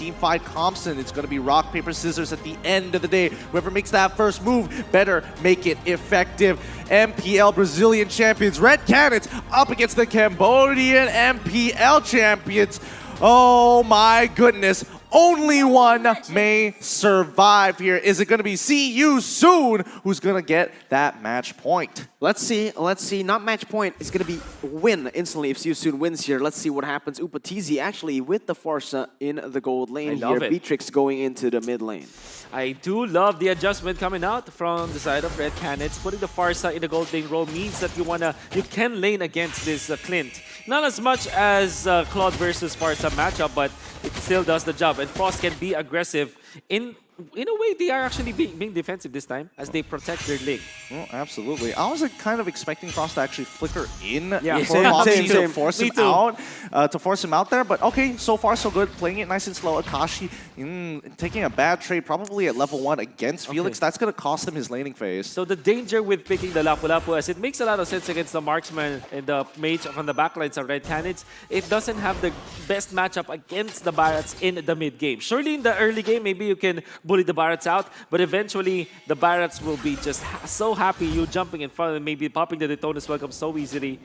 team fight Compson. It's going to be rock, paper, scissors at the end of the day. Whoever makes that first move better make it effective. MPL Brazilian champions, Red Canids, up against the Cambodian MPL champions. Oh my goodness. Only one may survive here. Is it going to be See You Soon who's going to get that match point? Let's see. Not match point. It's going to be win instantly if See You Soon wins here. Let's see what happens. Upatizi actually with the Forza in the gold lane here. Beatrix going into the mid lane. I do love the adjustment coming out from the side of Red Canids. Putting the Farsa in the gold lane role means that you can lane against this Clint. Not as much as Claude versus Farsa matchup, but it still does the job. And Frost can be aggressive. In a way, they are actually being defensive this time as they protect their lane. Well, absolutely. I was kind of expecting Frost to actually flicker in for Moxie to force him out, there. But okay, so far so good. Playing it nice and slow. Akashi taking a bad trade probably at level 1 against Felix. That's going to cost him his laning phase. So the danger with picking the Lapu-Lapu, as it makes a lot of sense against the marksman and the mage from the backlines of Red Canids, it doesn't have the best matchup against the Barats in the mid game. Surely in the early game, maybe you can bully the Barats out, but eventually the Barats will be just so happy you jumping in front and maybe popping the Daytona's welcome so easily.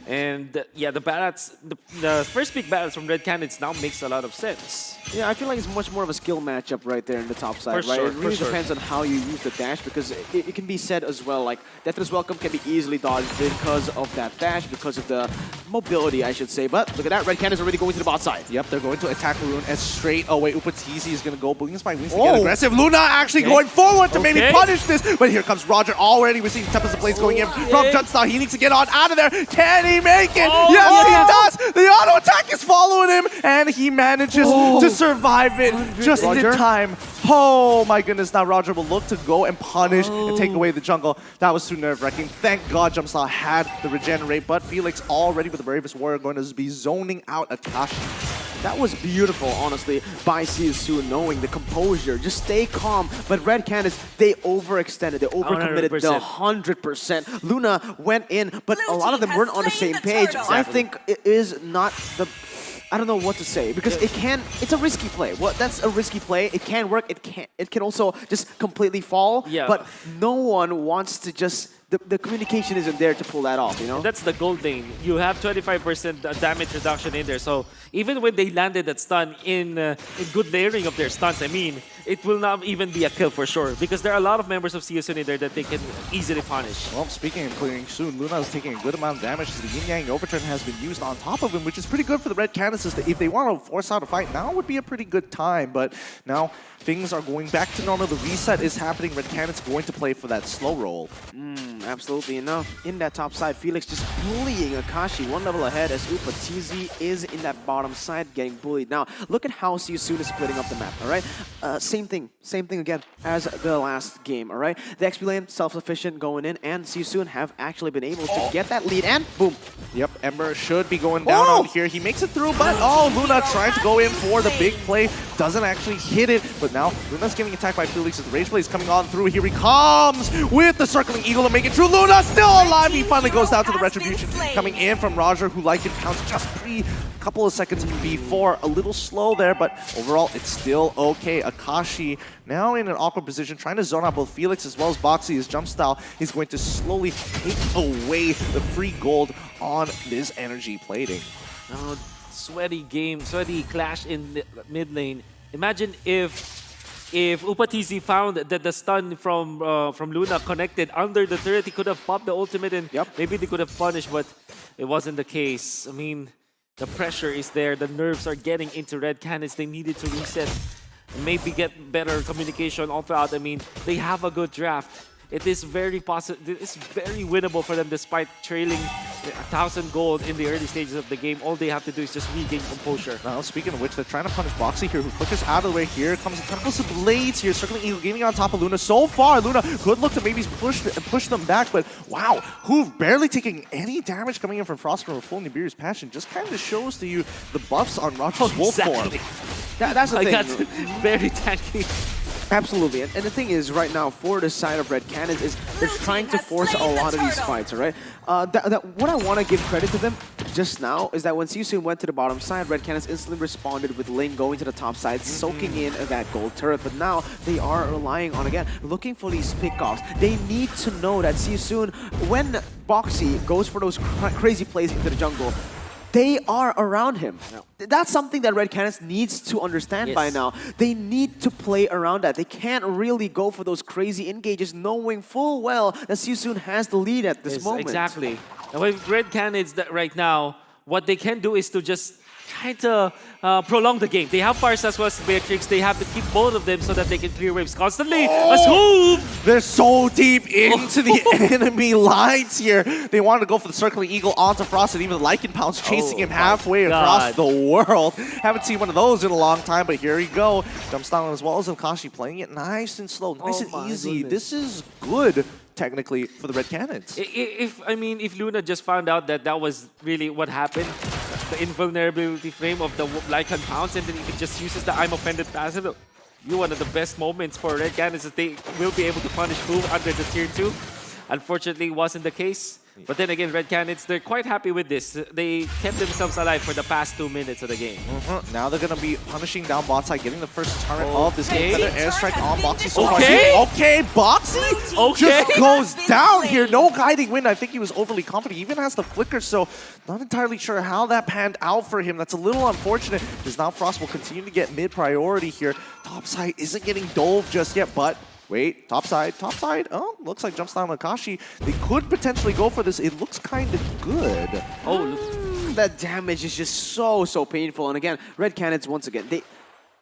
And yeah, the Barats, the first pick Barats from Red Canids now makes a lot of sense. Yeah, I feel like it's much more of a skill matchup right there in the top side, right? Sure, it really depends on how you use the dash, because it can be said as well, like, Deathless Welcome can be easily dodged because of that dash, because of the mobility, I should say. But look at that, Red Canids already going to the bot side. Yep, they're going to attack Rune, and straight away Upatizi is going to go Wings by Wings to get aggressive. Luna actually going forward to maybe punish this, but here comes Roger already. We're seeing Tempest of Blades going in from Junstar. He needs to get on out of there. Can he make it? Yes, he does! The auto attack is following him, and he manages to survive it just in time. Oh my goodness, now Roger will look to go and punish and take away the jungle. That was too nerve-wracking. Thank God Jumpsaw had the regenerate, but Felix already with the Bravest Warrior going to be zoning out Akashi. That was beautiful, honestly, by Sisu, knowing the composure. Just stay calm. But Red Canids, they overextended. They overcommitted 100%. Luna went in, but a lot of them weren't on the same page. Exactly. I think it is not the... I don't know what to say, because it's a risky play. Well, that's a risky play. It can work. It can also just completely fall. Yeah. But no one wants to just... The communication isn't there to pull that off, you know? That's the gold lane. You have 25% damage reduction in there. So even when they landed that stun in good layering of their stuns, I mean, it will not even be a kill for sure, because there are a lot of members of CSN in there that they can easily punish. Well, speaking of clearing soon, Luna is taking a good amount of damage as the Yin Yang Overturn has been used on top of him, which is pretty good for the Red Canids. If they want to force out a fight, now would be a pretty good time. But now things are going back to normal. The reset is happening. Red Canids going to play for that slow roll. Absolutely enough. In that top side, Felix just bullying Akashi one level ahead as Upatizi is in that bottom side getting bullied. Now, look at how Siusun is splitting up the map, all right? Same thing again as the last game, all right? The XP lane, self-sufficient going in, and Siusun have actually been able to get that lead, and boom. Yep, Ember should be going down on here. He makes it through, but Luna trying to go in for the big play. Doesn't actually hit it, but now Luna's getting attacked by Felix as the Rage Blade is coming on through. Here he comes with the Circling Eagle to make it true. Luna still alive. He finally goes down to the Retribution coming in from Roger, who like it counts just couple of seconds before. A little slow there, but overall it's still okay. Akashi now in an awkward position, trying to zone out both Felix as well as Boxy. His jump style is going to slowly take away the free gold on this energy plating. Sweaty game, sweaty clash in the mid lane. Imagine if Upatizi found that the stun from Luna connected under the turret, he could have popped the ultimate and maybe they could have punished, but it wasn't the case. I mean, the pressure is there. The nerves are getting into Red Canids. They needed to reset, maybe get better communication all throughout. I mean, they have a good draft. It is very possible. It's very winnable for them despite trailing 1,000 gold in the early stages of the game. All they have to do is just regain composure. Now, speaking of which, they're trying to punish Boxy here, who flickers out of the way. Here comes the Tempest of Blades here, Circling Eagle gaming on top of Luna. So far, Luna could look to maybe push them back, but wow, who've barely taken any damage coming in from Frost from a full Nibiru's Passion just kind of shows to you the buffs on Roger's Wolf form. That's the thing. That's very tanky. Absolutely, and the thing is, right now, for the side of Red Canids is they're trying to force a lot of these fights, all right? What I want to give credit to them, just now is that when Siusun went to the bottom side, Red Canids instantly responded with Ling going to the top side, soaking in that gold turret. But now they are relying on, again, looking for these pickoffs. They need to know that Siusun, when Boxy goes for those crazy plays into the jungle, they are around him. Yeah. That's something that Red Canids needs to understand by now. They need to play around that. They can't really go for those crazy engages knowing full well that Siusun has the lead at this moment. Exactly. And with Red Canids right now, what they can do is to just try to prolong the game. They have Farsa as well as Beatrix. They have to keep both of them so that they can clear waves constantly. A swoop! They're so deep into the enemy lines here. They wanted to go for the circling eagle onto Frost, and even the Lycan Pounce chasing him halfway across the world. Haven't seen one of those in a long time, but here we go. Jump styling as well as Akashi playing it nice and slow, nice and easy. Goodness. This is good, technically, for the Red Canids. If Luna just found out that that was really what happened, the invulnerability frame of the Lycan Pounce, and then he just uses the I'm offended passive. One of the best moments for Red Canids is they will be able to punish Boom under the tier 2. Unfortunately, it wasn't the case. But then again, Red Canids, they're quite happy with this. They kept themselves alive for the past 2 minutes of the game. Now they're going to be punishing down bot side, getting the first turret of this game. Feather airstrike on Boxy so far. Okay, Boxy just goes down here. No guiding wind. I think he was overly confident. He even has the flicker, so not entirely sure how that panned out for him. That's a little unfortunate, because now Frost will continue to get mid priority here. Top side isn't getting dove just yet, but wait, top side. Oh, looks like jump style on Akashi. They could potentially go for this. It looks kind of good. That damage is just so painful. And again, Red Canids, once again,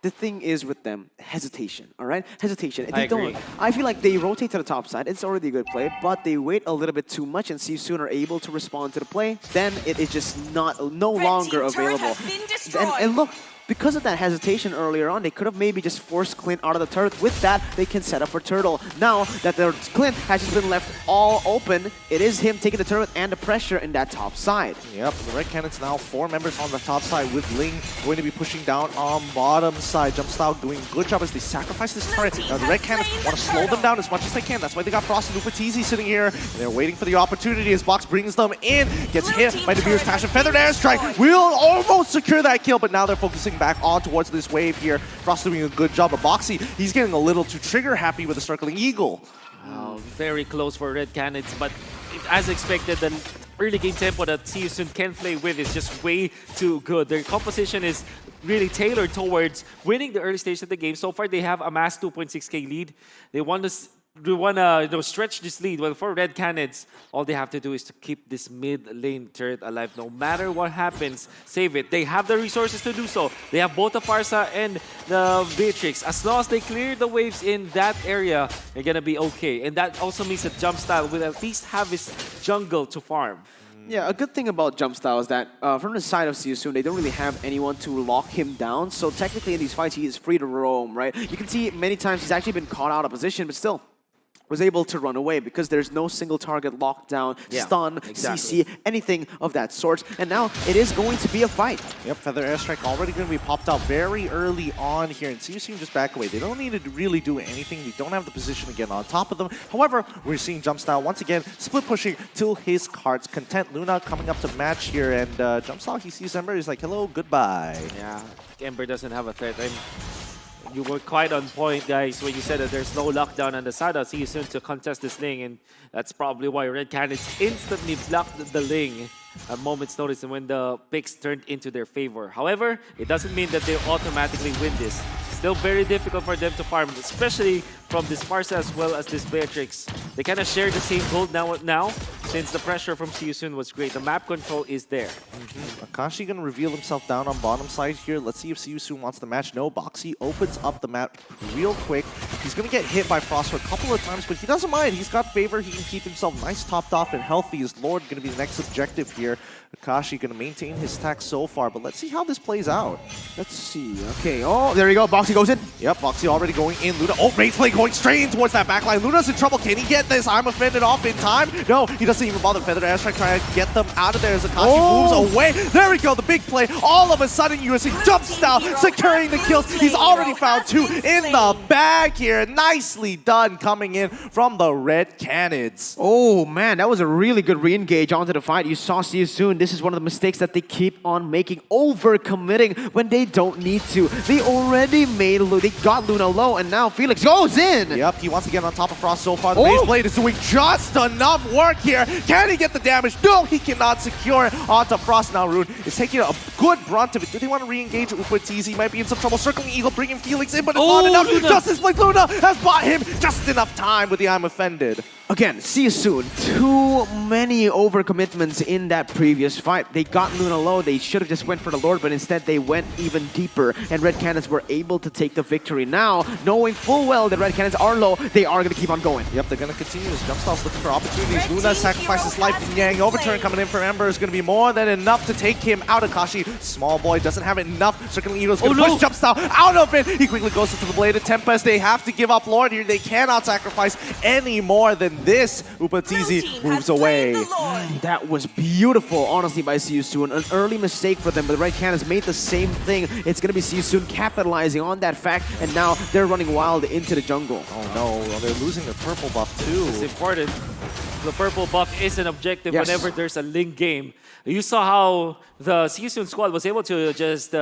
the thing is with them, hesitation, all right? Hesitation. I agree. I feel like they rotate to the top side. It's already a good play, but they wait a little bit too much, and Siusun are able to respond to the play. Then it is just no longer available. And look, because of that hesitation earlier on, they could have maybe just forced Clint out of the turret. With that, they can set up for Turtle. Now that their Clint has just been left all open, it is him taking the turret and the pressure in that top side. Yep, the Red Canids now 4 members on the top side, with Ling going to be pushing down on bottom side. Jump style doing a good job as they sacrifice this turret. Now the Red Canids want to slow them down as much as they can. That's why they got Frost and Upatizi sitting here. They're waiting for the opportunity as Box brings them in. Gets hit by the Beer's Passion. Feathered airstrike will almost secure that kill, but now they're focusing back on towards this wave here. Frost doing a good job of Boxy. He's getting a little too trigger happy with the circling eagle. Very close for Red Canids, but as expected, the early game tempo that Siusun can play with is just way too good. Their composition is really tailored towards winning the early stage of the game. So far, they have amassed 2.6k lead. They want to stretch this lead. Well, for Red Canids, all they have to do is to keep this mid lane turret alive. No matter what happens, save it. They have the resources to do so. They have both the Farsa and the Beatrix. As long as they clear the waves in that area, they're going to be okay. And that also means that Jump Style will at least have his jungle to farm. Yeah, a good thing about Jump Style is that from the side of Siusun, they don't really have anyone to lock him down. So technically in these fights, he is free to roam, right? You can see many times he's actually been caught out of position, but still was able to run away because there's no single target lockdown, stun, CC, anything of that sort. And now it is going to be a fight. Yep, Feather Airstrike already going to be popped out very early on here. And Siusun just back away. They don't need to really do anything. They don't have the position to get on top of them. However, we're seeing Jump Style once again split pushing till his heart's content. Luna coming up to match here. And Jump Style, he sees Ember. He's like, hello, goodbye. Yeah, Ember doesn't have a threat. You were quite on point, guys, when you said that there's no lockdown on the side of Siusun to contest this lane, and that's probably why Red Canids instantly blocked the lane a moment's notice and when the picks turned into their favor. However, it doesn't mean that they automatically win this. Still very difficult for them to farm, especially from this Farsa as well as this Beatrix. They kind of share the same gold now since the pressure from Siusun was great. The map control is there. Akashi gonna reveal himself down on bottom side here. Let's see if Siusun wants the match. No, Boxy opens up the map real quick. He's gonna get hit by Frost for a couple of times, but he doesn't mind. He's got favor. He can keep himself nice, topped off, and healthy. His Lord gonna be the next objective here. Akashi gonna maintain his stack so far, but let's see how this plays out. Let's see. Okay. Oh, there you go. Boxy goes in. Yep, Boxy already going in. Luna. Oh, Rage Play going straight in towards that backline. Luna's in trouble. Can he get this? I'm offended off in time. No, he doesn't even bother. Feathered airstrike trying to get them out of there as Akashi moves away. There we go, the big play. All of a sudden, USA jumps down, securing the kills. He's already found 2 in the bag here. Nicely done coming in from the red Canids. Oh man, that was a really good re-engage onto the fight. You saw See You Soon. This is one of the mistakes that they keep on making, over-committing when they don't need to. They already they got Luna low, and now Felix goes in. Yep, he wants to get on top of Frost so far. The base blade is doing just enough work here. Can he get the damage? No, he cannot secure it onto Frost. Now Rune is taking a good brunt of it. Do they want to re-engage Upatizi? Might be in some trouble. Circling Eagle, bringing Felix in, but it's not enough. Luna. Justice Blade Luna has bought him just enough time with the I'm offended. Again, See You Soon. Too many overcommitments in that previous fight. They got Luna low. They should have just went for the Lord, but instead they went even deeper, and Red Canids were able to take the victory. Now, knowing full well that Red Canids are low, they are going to keep on going. Yep, they're going to continue. Jumpstall's looking for opportunities. Luna sacrifices life. Yang overturn coming in for Ember is going to be more than enough to take him out. Akashi, small boy, doesn't have enough. Circling Eagle's going to push Jumpstall out of it. He quickly goes into the Blade of Tempest. They have to give up Lord here. They cannot sacrifice any more than this. Upatizi moves away. That was beautiful, honestly, by See You Soon. An early mistake for them, but the Red Canids made the same thing. It's going to be See You Soon capitalizing on that fact, and now they're running wild into the jungle. Oh no, they're losing their purple buff too. It's important. The purple buff is an objective whenever there's a link game. You saw how the See You Soon squad was able to just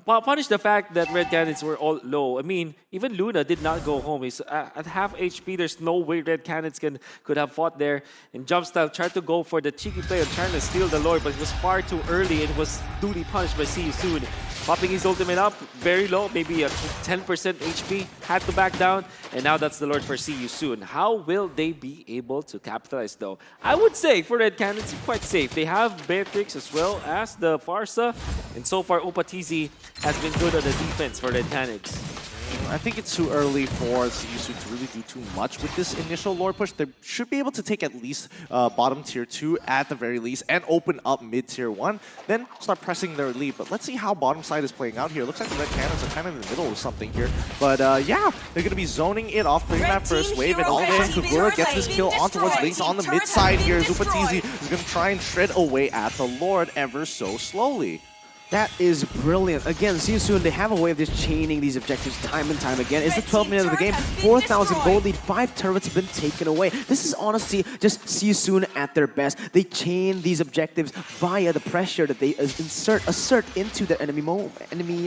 punish the fact that Red Canids were all low. I mean, even Luna did not go home. He's at half HP. There's no way Red Canids could have fought there. And Jumpstyle tried to go for the cheeky play of trying to steal the Lord, but it was far too early and was duly punished by See You Soon. Popping his ultimate up, very low, maybe a 10% HP, had to back down, and now that's the Lord for See You Soon. How will they be able to capitalize though? I would say for Red Canids, quite safe. They have Beatrix as well as the Farsa, and so far Upatizi has been good on the defense for Red Canids. I think it's too early for See You Soon to really do too much with this initial Lord push. They should be able to take at least bottom tier 2 at the very least and open up mid tier 1, then start pressing their lead. But let's see how bottom side is playing out here. Looks like the Red Canids are kind of in the middle of something here. But yeah, they're going to be zoning it off, playing that first wave, and all of a sudden Kagura gets this kill on towards Lynx on the mid side here. Upatizi is going to try and shred away at the Lord ever so slowly. That is brilliant. Again, See You Soon, they have a way of just chaining these objectives time and time again. It's the 12th minute of the game. 4,000 gold lead. 5 turrets have been taken away. This is honestly just See You Soon at their best. They chain these objectives via the pressure that they assert into the enemy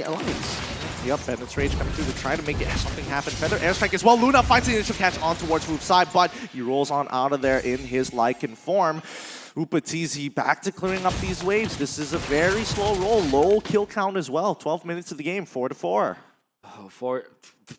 alliance. Yep, Beddel's Rage coming through to try to make something happen. Feather airstrike as well. Luna finds the initial catch on towards Roof's side, but he rolls on out of there in his Lycan form. Upatizi back to clearing up these waves. This is a very slow roll. Low kill count as well. 12 minutes of the game, 4-4. Oh, 4-4,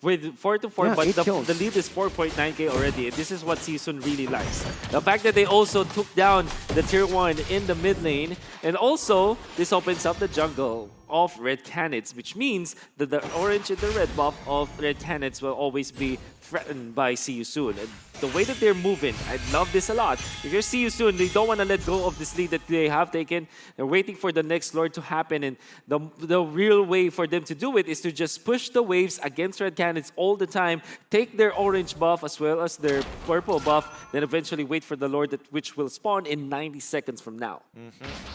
Yeah, but kills. the lead is 4.9k already. And this is what See You Soon really likes. The fact that they also took down the tier 1 in the mid lane, and also this opens up the jungle of Red Canids, which means that the orange and the red buff of Red Canids will always be threatened by See You Soon. And the way that they're moving, I love this a lot. If you're See You Soon, they don't want to let go of this lead that they have taken. They're waiting for the next Lord to happen, and the real way for them to do it is to just push the waves against Red Canids all the time, take their orange buff as well as their purple buff, then eventually wait for the Lord which will spawn in 90 seconds from now.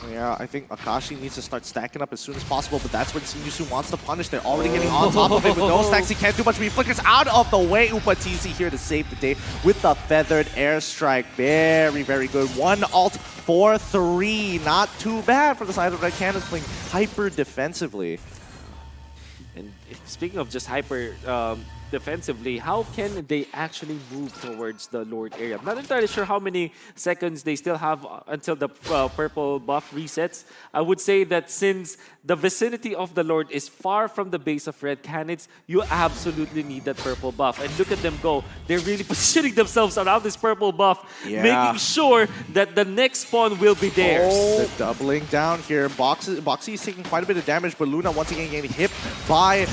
Yeah, I think Akashi needs to start stacking up as soon as possible, but that's when See You Soon wants to punish. They're already getting on top of it with no stacks. He can't do much, but he flickers out of the way. Upatizi here to save the day with the feathered airstrike. Very, very good. 1 ult for 3. Not too bad for the side of Red Canids playing hyper defensively. And speaking of just hyper defensively, how can they actually move towards the Lord area? I'm not entirely sure how many seconds they still have until the purple buff resets. I would say that since the vicinity of the Lord is far from the base of Red Canids, you absolutely need that purple buff. And look at them go. They're really positioning themselves around this purple buff, making sure that the next spawn will be theirs. They're doubling down here. Boxy is taking quite a bit of damage, but Luna once again getting hit by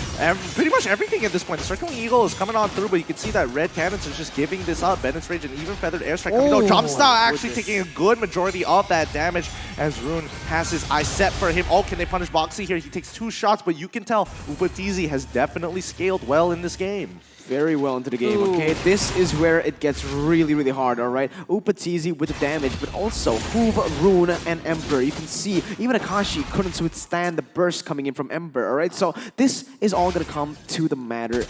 pretty much everything at this point. The Circling Eagle is coming on through, but you can see that Red Canids is just giving this up. Bennett's Rage and even Feathered Airstrike coming down. Jump Style actually taking a good majority of that damage as Rune has his eye set for him. Oh, can they punish Boxy here? He takes 2 shots, but you can tell Upatizi has definitely scaled well in this game. Very well into the game, okay? This is where it gets really, really hard, all right? Upatizi with the damage, but also Hoove, Rune, and Ember. You can see even Akashi couldn't withstand the burst coming in from Ember, all right? So this is all gonna come to the matter.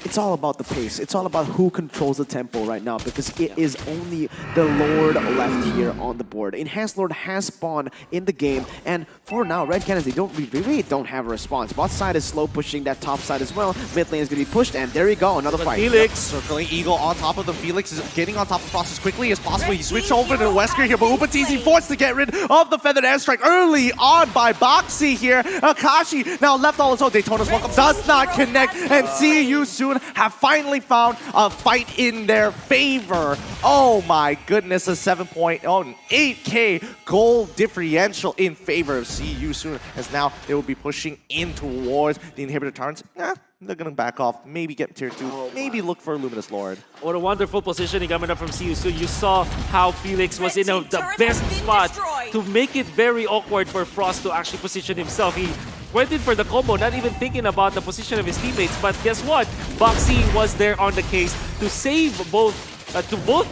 It's all about the pace. It's all about who controls the tempo right now because it is only the Lord left here on the board. Enhanced Lord has spawned in the game, and for now, Red Canids, they really don't have a response. Bot side is slow pushing that top side as well. Mid lane is going to be pushed, and there you go, another fight. Felix, Circling Eagle on top of the Felix, is getting on top of Frost as quickly as possible. He switched over to Wesker here, but Upatizi forced to get rid of the Feathered Airstrike early on by Boxy here. Akashi now left all his own. Daytona's welcome does not connect, and see you soon have finally found a fight in their favor. Oh my goodness, a 8K goal differential in favor of See You Soon, as now they will be pushing in towards the inhibitor turns. They're gonna back off, maybe get tier 2, maybe look for Luminous Lord. What a wonderful positioning coming up from See You Soon. You saw how Felix was in the best spot to make it very awkward for Frost to actually position himself. He went in for the combo, not even thinking about the position of his teammates. But guess what? Boxy was there on the case to save both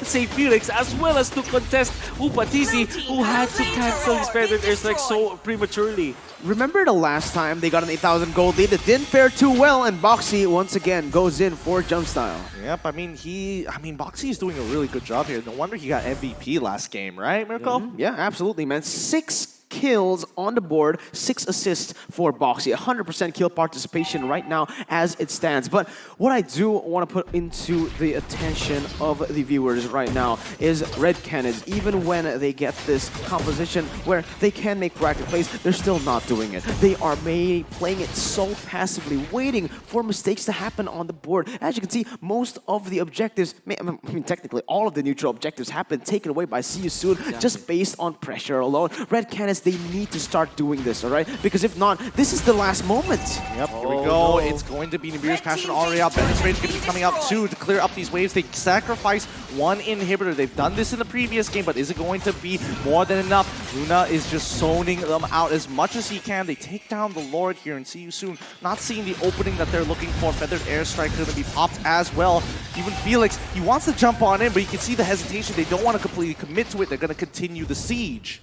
save Felix as well as to contest Upatizi, who had to cancel his Feathered Airstrike so prematurely. Remember the last time they got an 8,000 gold lead? It didn't fare too well, and Boxy once again goes in for Jump Style. Yep, I mean, Boxy is doing a really good job here. No wonder he got MVP last game, right, Mirko? Yeah, absolutely, man. 6 kills on the board, 6 assists for Boxy. 100% kill participation right now as it stands. But what I do want to put into the attention of the viewers right now is Red Canids. Even when they get this composition where they can make proactive plays, they're still not doing it. They are playing it so passively, waiting for mistakes to happen on the board. As you can see, most of the objectives, I mean technically all of the neutral objectives have been taken away by See You Soon just based on pressure alone. Red Canids, they need to start doing this, all right? Because if not, this is the last moment. Yep, here we go. No. It's going to be Nibiru's Passion already out. Bennett's Rage going to be coming out too to clear up these waves. They sacrifice 1 inhibitor. They've done this in the previous game, but is it going to be more than enough? Luna is just zoning them out as much as he can. They take down the Lord here and See You Soon. Not seeing the opening that they're looking for. Feathered Airstrike going to be popped as well. Even Felix, he wants to jump on in, but you can see the hesitation. They don't want to completely commit to it. They're going to continue the siege.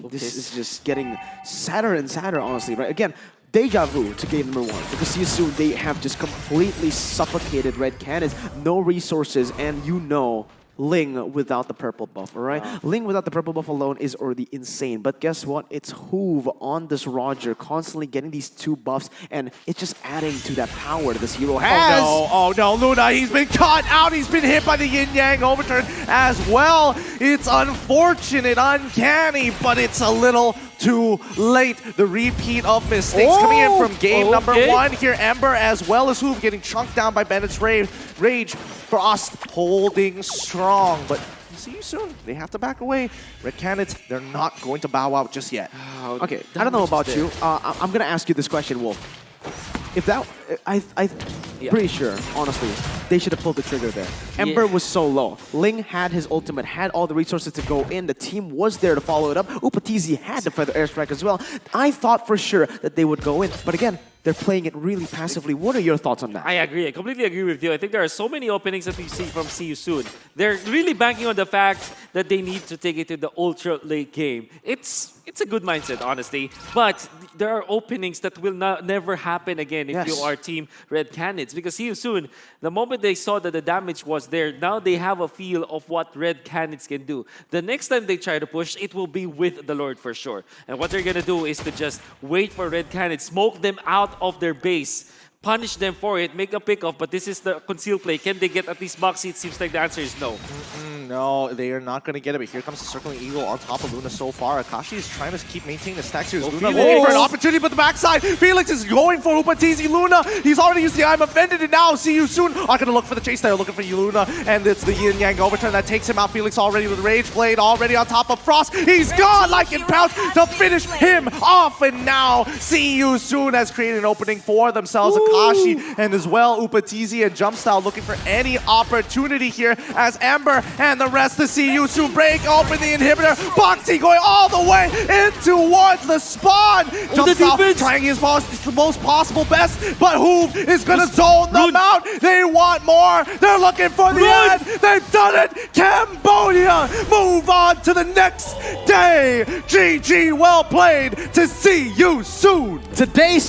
This is just getting sadder and sadder, honestly, right? Again, deja vu to game number 1, because See You Soon, they have just completely suffocated Red Canids. No resources, and you know Ling without the purple buff, all right? Wow. Ling without the purple buff alone is already insane. But guess what? It's Hoove on this Roger, constantly getting these 2 buffs, and it's just adding to that power that this hero has. Oh no, Luna, he's been caught out. He's been hit by the yin-yang overturn as well. It's unfortunate, uncanny, but it's a little too late. The repeat of mistakes coming in from game number 1 here. Ember as well as Hoove getting chunked down by Bennett's Rage. Frost holding strong, but See You Soon. They have to back away. Red Canids, they're not going to bow out just yet. Okay, I don't know about you. I'm going to ask you this question, Wolf. If that, I'm pretty sure, honestly, they should have pulled the trigger there. Ember was so low. Ling had his ultimate, had all the resources to go in. The team was there to follow it up. Upatizi had the Feather Airstrike as well. I thought for sure that they would go in. But again, they're playing it really passively. What are your thoughts on that? I agree. I completely agree with you. I think there are so many openings that we see from See You Soon. They're really banking on the fact that they need to take it to the ultra late game. It's a good mindset, honestly. But there are openings that will never happen again if you are Team Red Canids. Because See You Soon, the moment they saw that the damage was there, now they have a feel of what Red Canids can do. The next time they try to push, it will be with the Lord for sure. And what they're going to do is to just wait for Red Canids, smoke them out of their base, punish them for it, make a pick-off, but this is the conceal play. Can they get at least Boxy? It seems like the answer is no. No, they are not going to get it, but here comes the circling eagle on top of Luna so far. Akashi is trying to keep maintaining the stacks here. Luna Felix. looking for an opportunity, but the backside, Felix is going for Upatizi. Luna, he's already used the I'm offended, and now see you soon. Are going to look for the chase there, looking for you, Luna, and it's the yin yang overturn that takes him out. Felix already with Rage Blade, already on top of Frost. He's gone like in Pouch to finish him off, and now see you soon has created an opening for themselves. Akashi and as well Upatizi and Jumpstyle looking for any opportunity here as Ember and the rest of See You Soon break open the inhibitor. Boxy going all the way in towards the spawn. Jumpstyle trying his most possible best, but Hoove is gonna zone them out. They want more. They're looking for the end. They've done it. Cambodia move on to the next day. GG, well played to See You Soon. Today's